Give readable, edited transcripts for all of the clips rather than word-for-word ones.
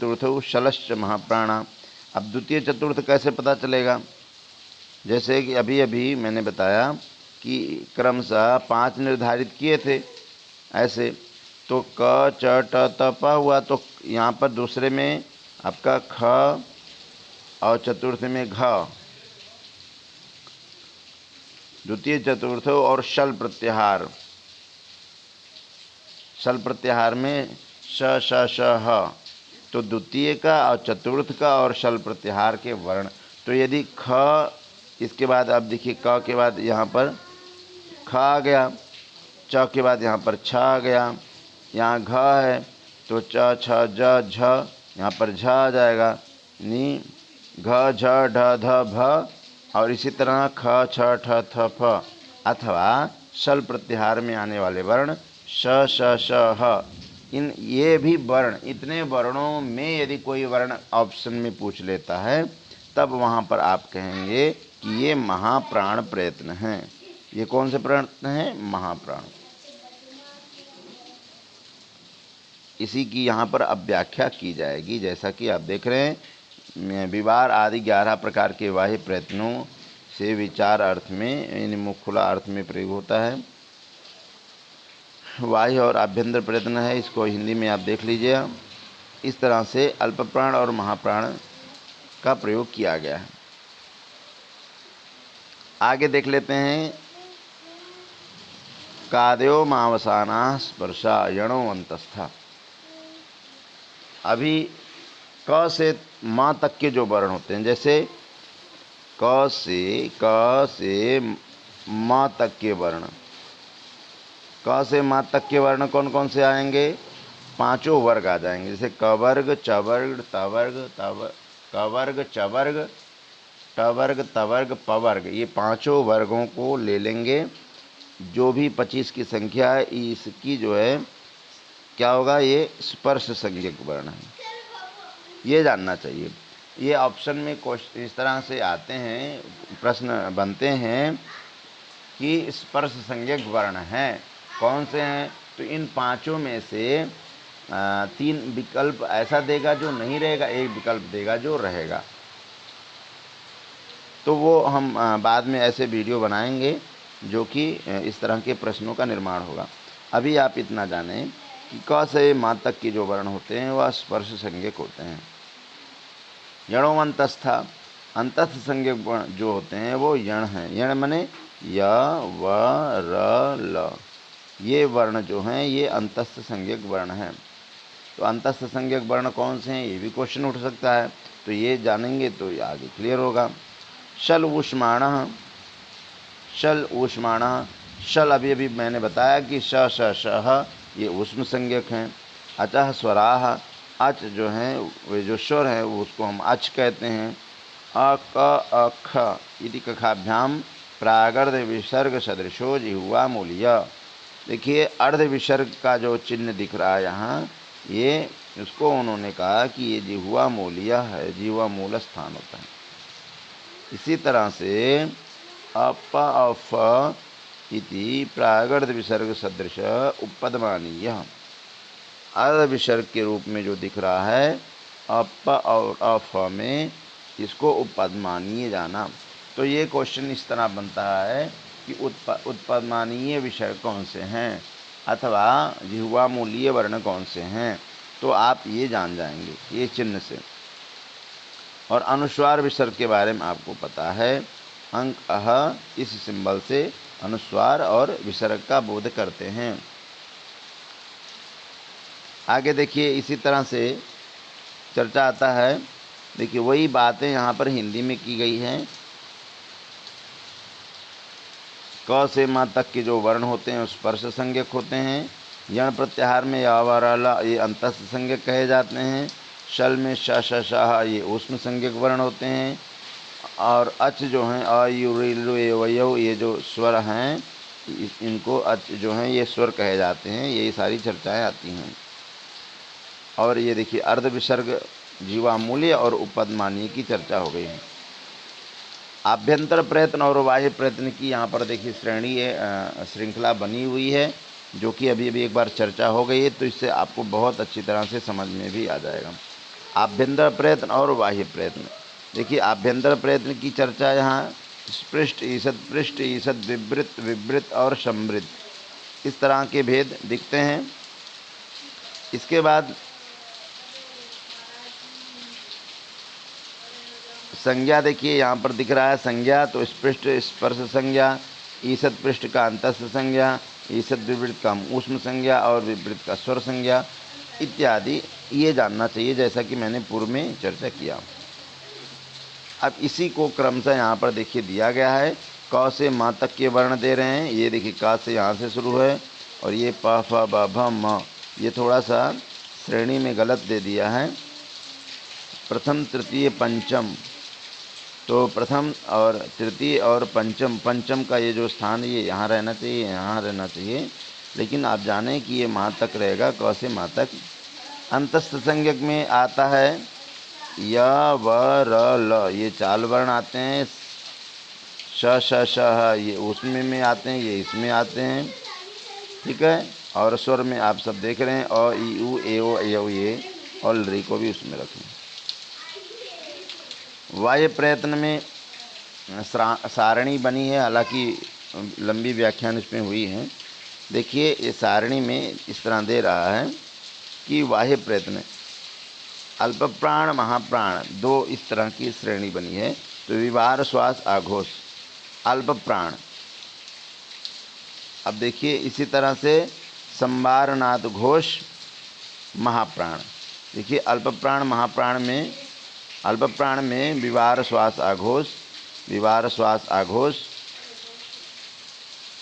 चतुर्थौ शलश्च महाप्राणा। अब द्वितीय चतुर्थ कैसे पता चलेगा? जैसे कि अभी अभी मैंने बताया कि क्रमशः 5 निर्धारित किए थे ऐसे, तो क च ट त प हुआ, तो यहाँ पर दूसरे में आपका ख और चतुर्थ में घ, द्वितीय चतुर्थ और शल प्रत्याहार, शल प्रत्याहार में श श श ह, तो द्वितीय का और चतुर्थ का और शल प्रत्याहार के वर्ण। तो यदि ख इसके बाद आप देखिए क के बाद यहाँ पर ख आ गया, च के बाद यहाँ पर छ आ गया, यहाँ घ है तो च छ ज झ, यहाँ पर झ आ जाएगा, नी घ झ ढ ध भ, और इसी तरह ख छ ठ थ फ, अथवा शल प्रत्याहार में आने वाले वर्ण श श श ह। ये भी वर्ण, इतने वर्णों में यदि कोई वर्ण ऑप्शन में पूछ लेता है तब वहाँ पर आप कहेंगे कि ये महाप्राण प्रयत्न हैं। ये कौन से प्रयत्न हैं? महाप्राण। इसी की यहाँ पर अब व्याख्या की जाएगी। जैसा कि आप देख रहे हैं, विवार आदि 11 प्रकार के बाह्य प्रयत्नों से विचार अर्थ में, यानी मुखुला अर्थ में प्रयोग होता है। बाह्य और आभ्यंतर प्रयत्न है, इसको हिंदी में आप देख लीजिए। इस तरह से अल्प प्राण और महाप्राण का प्रयोग किया गया है। आगे देख लेते हैं। कादयो मावसाना स्पर्शा यणो अंतस्था। अभी क से माँ तक के जो वर्ण होते हैं, जैसे क से माँ तक के वर्ण, क से माँ तक के वर्ण कौन कौन से आएंगे? 5 वर्ग आ जाएंगे। जैसे क वर्ग, च वर्ग, त वर्ग, क वर्ग, च वर्ग, ट वर्ग, त वर्ग, प वर्ग, ये 5 वर्गों को ले लेंगे। जो भी 25 की संख्या है, इसकी जो है क्या होगा? ये स्पर्श संज्ञक वर्ण है। ये जानना चाहिए। ये ऑप्शन में क्वेश्चन इस तरह से आते हैं, प्रश्न बनते हैं कि स्पर्श संज्ञक वर्ण हैं, कौन से हैं? तो इन 5 में से 3 विकल्प ऐसा देगा जो नहीं रहेगा, 1 विकल्प देगा जो रहेगा। तो वो हम बाद में ऐसे वीडियो बनाएंगे जो कि इस तरह के प्रश्नों का निर्माण होगा। अभी आप इतना जानें कि क से माँ तक के जो वर्ण होते हैं वह स्पर्श संज्ञक होते हैं। यणो अंतस्था, अंतस्थ संज्ञक वर्ण जो होते हैं वो यण हैं। यण माने य व र ल, ये वर्ण जो हैं ये अंतस्थ संज्ञक वर्ण हैं। तो अंतस्थ संज्ञक वर्ण कौन से हैं, ये भी क्वेश्चन उठ सकता है। तो ये जानेंगे तो ये आगे क्लियर होगा। शल ऊष्माणः, शल ऊष्माणः, शल अभी अभी मैंने बताया कि श श श ह ये ऊष्म संज्ञक हैं। अचः स्वराः, अच जो हैं वे जो स्वर हैं उसको हम अच कहते हैं। अ क अ ख इति कखाभ्याम प्रागर्ध विसर्ग सदृशो जिह्वा मूल्य। देखिए अर्ध विसर्ग का जो चिन्ह दिख रहा है यहाँ, ये उसको उन्होंने कहा कि ये जिह्वा मूल्य है, जिह्वा मूल स्थान होता है। इसी तरह से अप अफ इति प्रागर्ध विसर्ग सदृश उपपदमानीय, अर्ध विसर्ग के रूप में जो दिख रहा है अप और अफ में, इसको उपपदमानीय जाना। तो ये क्वेश्चन इस तरह बनता है कि उत्पदमानीय विसर्ग कौन से हैं अथवा जिह्वा मूलीय वर्ण कौन से हैं, तो आप ये जान जाएंगे ये चिन्ह से। और अनुस्वार विसर्ग के बारे में आपको पता है, अंक अह इस सिंबल से अनुस्वार और विसर्ग का बोध करते हैं। आगे देखिए इसी तरह से चर्चा आता है। देखिए वही बातें यहाँ पर हिंदी में की गई हैं। क से माँ तक के जो वर्ण होते हैं स्पर्श संज्ञक होते हैं। यण प्रत्याहार में या व र ल ये अंतस्थ संज्ञक कहे जाते हैं। शल में श श श ये ऊष्म संज्ञक वर्ण होते हैं। और अच जो हैं अ यु ऋ लु ए वयौ ये जो स्वर हैं, इनको अच जो हैं ये स्वर कहे जाते हैं। यही सारी चर्चाएं आती हैं। और ये देखिए अर्ध विसर्ग जीवा मूल्य और उपपदमानीय की चर्चा हो गई है। आभ्यंतर प्रयत्न और बाह्य प्रयत्न की यहाँ पर देखिए श्रेणी श्रृंखला बनी हुई है, जो कि अभी अभी एक बार चर्चा हो गई है, तो इससे आपको बहुत अच्छी तरह से समझ में भी आ जाएगा। आभ्यंतर प्रयत्न और बाह्य प्रयत्न। देखिए आभ्यंतर प्रयत्न की चर्चा यहाँ स्पृष्ट, ईषद, विवृत, विवृत और समृद्ध, इस तरह के भेद दिखते हैं। इसके बाद संज्ञा देखिए यहाँ पर दिख रहा है संज्ञा, तो स्पृष्ट स्पर्श संज्ञा, ईषद पृष्ठ का अंतस्थ संज्ञा, ईषद विवृत का ऊष्म संज्ञा और विवृत का स्वर संज्ञा इत्यादि, ये जानना चाहिए जैसा कि मैंने पूर्व में चर्चा किया। अब इसी को क्रमशः यहाँ पर देखिए दिया गया है, क से म तक के वर्ण दे रहे हैं। ये देखिए क से यहाँ से शुरू है और ये प फ ब भ म, ये थोड़ा सा श्रेणी में गलत दे दिया है। प्रथम तृतीय पंचम, तो प्रथम और तृतीय और पंचम, पंचम का ये जो स्थान ये यहाँ रहना चाहिए, यहाँ रहना चाहिए, लेकिन आप जानें कि ये माँ तक रहेगा, क से माँ तक। अंतस्थ संज्ञक में आता है य व र ल, ये चाल वर्ण आते हैं। श श श ह, ये उसमें में आते हैं, ये इसमें आते हैं, ठीक है। और स्वर में आप सब देख रहे हैं अ ई उ ए ओ ए औ ये, और री को भी उसमें रखें। वाह्य प्रयत्न में सारणी बनी है, हालांकि लंबी व्याख्यान इसमें हुई है। देखिए ये सारणी में इस तरह दे रहा है कि वाह्य प्रयत्न अल्प प्राण महाप्राण, दो इस तरह की श्रेणी बनी है। तो विवार श्वास आघोष अल्प प्राण। अब देखिए इसी तरह से संवार नाद घोष महाप्राण। देखिए अल्प प्राण महाप्राण में, अल्प प्राण में विवार श्वास आघोष, विवार श्वास आघोष,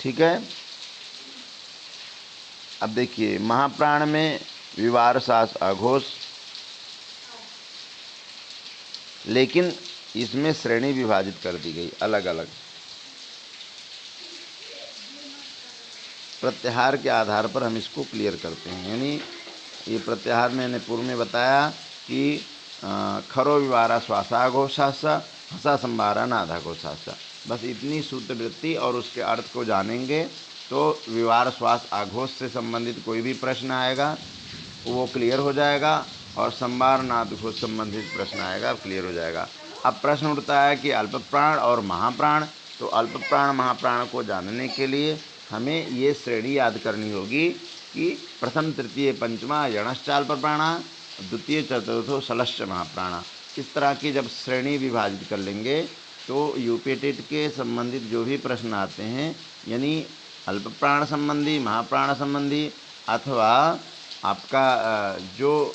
ठीक है। अब देखिए महाप्राण में विवार श्वास आघोष, लेकिन इसमें श्रेणी विभाजित कर दी गई अलग अलग प्रत्याहार के आधार पर हम इसको क्लियर करते हैं। यानी ये प्रत्याहार मैंने पूर्व में बताया कि खरो विवारा श्वासाघोषासा, हसा संवारा नादाघोषासा, बस इतनी सूत्रवृत्ति और उसके अर्थ को जानेंगे तो विवार श्वास आघोष से संबंधित कोई भी प्रश्न आएगा वो क्लियर हो जाएगा, और संवार नाद घोष संबंधित प्रश्न आएगा क्लियर हो जाएगा। अब प्रश्न उठता है कि अल्प प्राण और महाप्राण, तो अल्प प्राण महाप्राण को जानने के लिए हमें ये श्रेणी याद करनी होगी कि प्रथम तृतीय पंचमा यणश्चाल्प प्राणा, द्वितीय चतुर्थो सलश्च महाप्राणा। इस तरह की जब श्रेणी विभाजित कर लेंगे तो यूपी टेट के संबंधित जो भी प्रश्न आते हैं, यानी अल्प प्राण संबंधी, महाप्राण संबंधी, अथवा आपका जो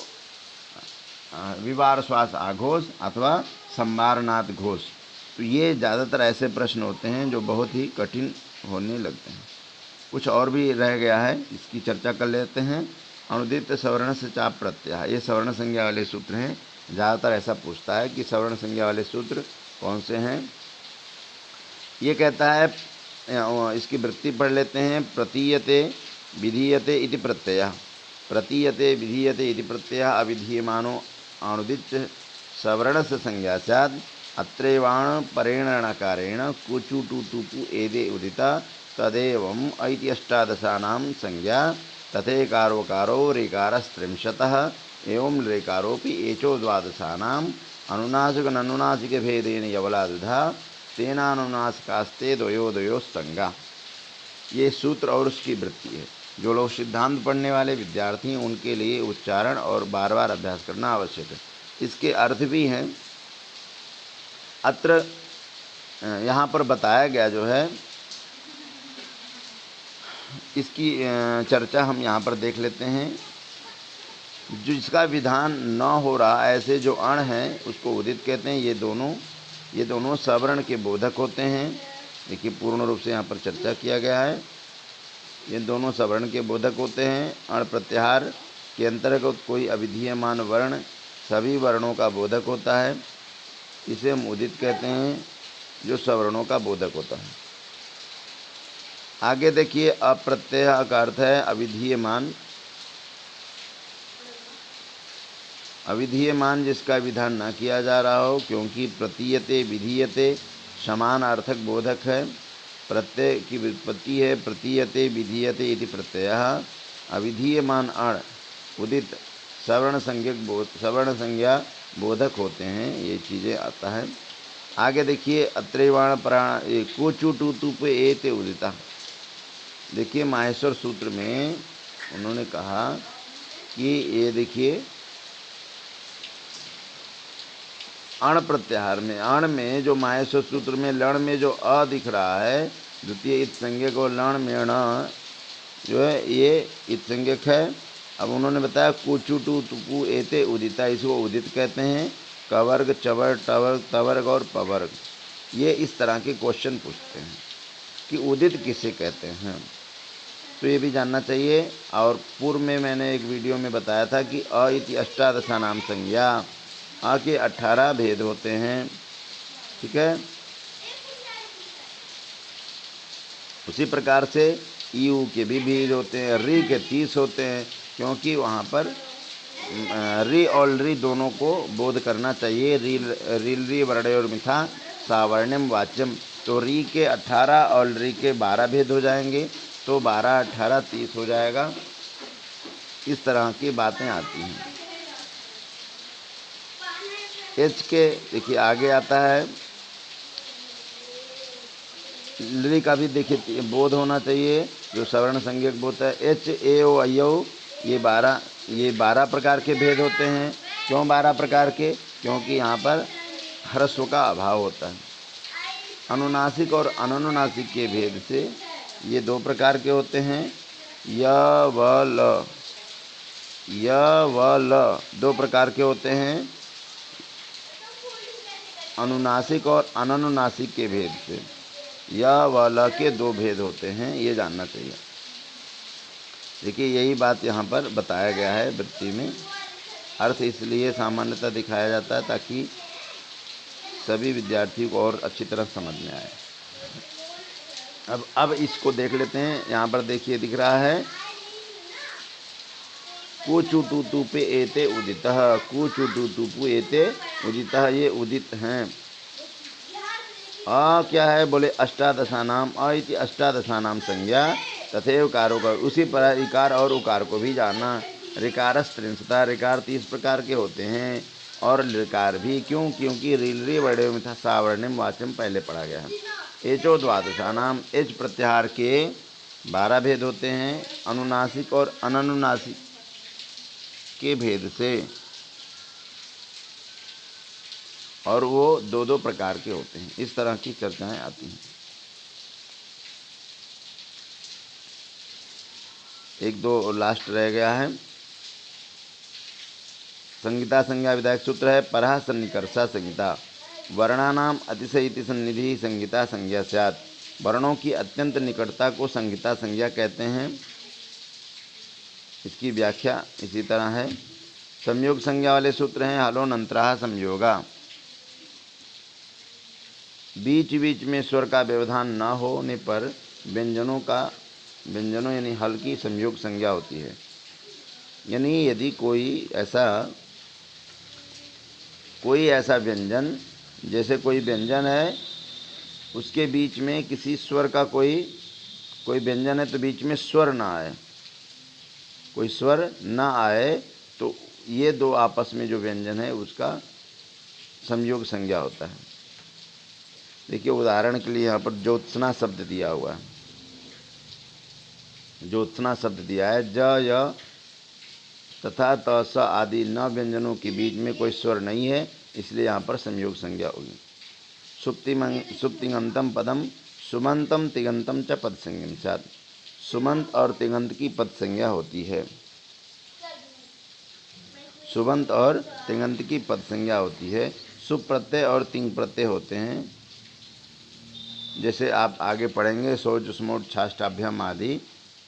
विवार श्वास आघोष अथवा संवारनाथ घोष, तो ये ज़्यादातर ऐसे प्रश्न होते हैं जो बहुत ही कठिन होने लगते हैं। कुछ और भी रह गया है, इसकी चर्चा कर लेते हैं। अनुदित सवर्ण से चाप प्रत्यय, ये सवर्ण संज्ञा वाले सूत्र हैं। ज़्यादातर ऐसा पूछता है कि सवर्ण संज्ञा वाले सूत्र कौन से हैं। ये कहता है, इसकी वृत्ति पढ़ लेते हैं। प्रतीयते विधीयते इति प्रत्यय, प्रतीयते विधीयते इति प्रत्यय अविधीयमानो अनुदित सवर्ण से संज्ञा स्यात्, अत्रैवाण परेण णकारेण कुचु टु टुपु एदे उदिता तदेवम् ऐति अष्टादशानां संज्ञा, तथेकारोकारो रेकारस्त्रिंशतः एवं रेकारोपि एचो द्वादशानाम् अनुनासिक भेदेन यवलाद्विधा तेनानुनासिकास्ते द्वयोर्द्वयोस्संज्ञा। ये सूत्र और उसकी वृत्ति है। जो लोग सिद्धांत पढ़ने वाले विद्यार्थी हैं उनके लिए उच्चारण और बार बार अभ्यास करना आवश्यक है। इसके अर्थ भी हैं। अत्र यहाँ पर बताया गया जो है, इसकी चर्चा हम यहाँ पर देख लेते हैं। जिसका विधान न हो रहा, ऐसे जो अण हैं उसको उदित कहते हैं। ये दोनों सवर्ण के बोधक होते हैं। देखिए पूर्ण रूप से यहाँ पर चर्चा किया गया है। ये दोनों सवर्ण के बोधक होते हैं। अण प्रत्याहार के अंतर्गत कोई अविधीयमान वर्ण सभी वर्णों का बोधक होता है, इसे हम उदित कहते हैं, जो सवर्णों का बोधक होता है। आगे देखिए, अप्रत्यय का अर्थ है अविधीयमान। अविधीयमान जिसका विधान न किया जा रहा हो, क्योंकि प्रतीयते विधीयते समान अर्थक बोधक है। प्रत्यय की व्युत्पत्ति है प्रतीयते विधीयते इति प्रत्यय। अविधीयमान अण उदित सवर्ण संज्ञा बोधक होते हैं, ये चीज़ें आता है। आगे देखिए अत्रेवाण प्राण कोचु टू तुप एते उदिता। देखिए माहेश्वर सूत्र में उन्होंने कहा कि ये देखिए अण प्रत्याहार में, अण में जो माहेश्वर सूत्र में लण में जो अ दिख रहा है, द्वितीय इत संज्ञक और लण में ण जो है ये इत संज्ञक है। अब उन्होंने बताया कुचु टू तुपु एते उदिता, इसको उदित कहते हैं। कवर्ग, चवर्ग, टवर्ग, तवर्ग और पवर्ग, ये इस तरह के क्वेश्चन पूछते हैं कि उदित किसे कहते हैं, तो ये भी जानना चाहिए। और पूर्व में मैंने एक वीडियो में बताया था कि अ इति अष्टादशा नाम संज्ञा, अ के 18 भेद होते हैं, ठीक है। उसी प्रकार से यू के भी भेद होते हैं, री के 30 होते हैं, क्योंकि वहाँ पर री और री दोनों को बोध करना चाहिए। रील री वर्णयोर मिथा सावर्ण्यम वाच्यम, तो री के 18 और री के 12 भेद हो जाएंगे, तो 12, 18, 30 हो जाएगा। इस तरह की बातें आती हैं। एच के देखिए आगे आता है, ली का भी देखिए बोध होना चाहिए, जो सवर्ण संज्ञक बोध है। एच ए ओ अयो, ये 12 प्रकार के भेद होते हैं। क्यों 12 प्रकार के? क्योंकि यहाँ पर ह्रस्व का अभाव होता है। अनुनासिक और अननुनासिक के भेद से ये 2 प्रकार के होते हैं। य व ल 2 प्रकार के होते हैं, अनुनासिक और अननुनासिक के भेद से। य व ल के 2 भेद होते हैं, ये जानना चाहिए। देखिए यही बात यहाँ पर बताया गया है वृत्ति में। अर्थ इसलिए सामान्यतः दिखाया जाता है ताकि सभी विद्यार्थियों को और अच्छी तरह समझ में आए। अब इसको देख लेते हैं। यहाँ पर देखिए दिख रहा है कुचु टू तुपे एते उदितः, कुचु टू तुपु एते उदितः, ये उदित हैं। अ क्या है? बोले अष्टादशानाम, अ इति अष्टादशानाम संज्ञा तथैव कारोकार, उसी पर इकार और उकार को भी जाना। ऋकारस त्रिंशता, ऋकार 30 प्रकार के होते हैं, और ऋकार भी। क्यों? क्योंकि रीलरी वर्णयों में था सावर्णिम वाच्यम पहले पढ़ा गया है। एचो द्वादशानाम, एच प्रत्याहार के 12 भेद होते हैं, अनुनासिक और अननुनासिक के भेद से, और वो 2 प्रकार के होते हैं। इस तरह की चर्चाएं आती हैं। 1-2 लास्ट रह गया है। संहिता संज्ञा विधायक सूत्र है परः सन्निकर्षा संहिता। वर्णानाम अतिशय इति सन्निधि संहिता संज्ञा स्यात्, वर्णों की अत्यंत निकटता को संहिता संज्ञा कहते हैं। इसकी व्याख्या इसी तरह है। संयोग संज्ञा वाले सूत्र हैं हलो नंतराः संयोगा, बीच बीच में स्वर का व्यवधान न होने पर व्यंजनों यानी हल की संयोग संज्ञा होती है। यानी यदि कोई ऐसा व्यंजन, जैसे कोई व्यंजन है, उसके बीच में किसी स्वर का कोई व्यंजन है, तो बीच में स्वर ना आए, कोई स्वर ना आए, तो ये 2 आपस में जो व्यंजन है उसका संयोग संज्ञा होता है। देखिए उदाहरण के लिए यहाँ पर ज्योत्सना शब्द दिया हुआ है, ज्योत्सना शब्द दिया है। ज य तथा त स आदि 9 व्यंजनों के बीच में कोई स्वर नहीं है, इसलिए यहाँ पर संयोग संज्ञा होगी। सुप्तिंगंतम पदम सुमंतम तिगंतम च पद संज्ञम स्यात्, सुमंत और तिगंत की पद संज्ञा होती है। सुबंत और तिगंत की पद संज्ञा होती है। सुप प्रत्यय और तिंग प्रत्यय होते हैं। जैसे आप आगे पढ़ेंगे सोज स्मोट छाष्टाभ्याम आदि,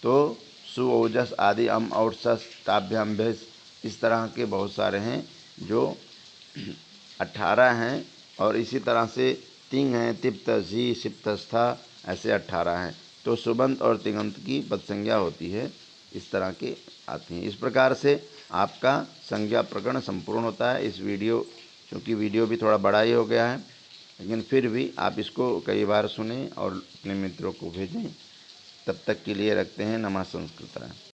तो सु ओजस आदि अम और सस ताभ्याम भेस, इस तरह के बहुत सारे हैं जो 18 हैं। और इसी तरह से तिंग हैं, तिप्त जी सिप्तस्था, ऐसे 18 हैं। तो सुबंत और तिगंत की पद संज्ञा होती है, इस तरह के आती हैं। इस प्रकार से आपका संज्ञा प्रकरण संपूर्ण होता है। इस वीडियो, क्योंकि वीडियो भी थोड़ा बड़ा ही हो गया है, लेकिन फिर भी आप इसको कई बार सुनें और अपने मित्रों को भेजें। तब तक के लिए रखते हैं। नमः संस्कृतम्।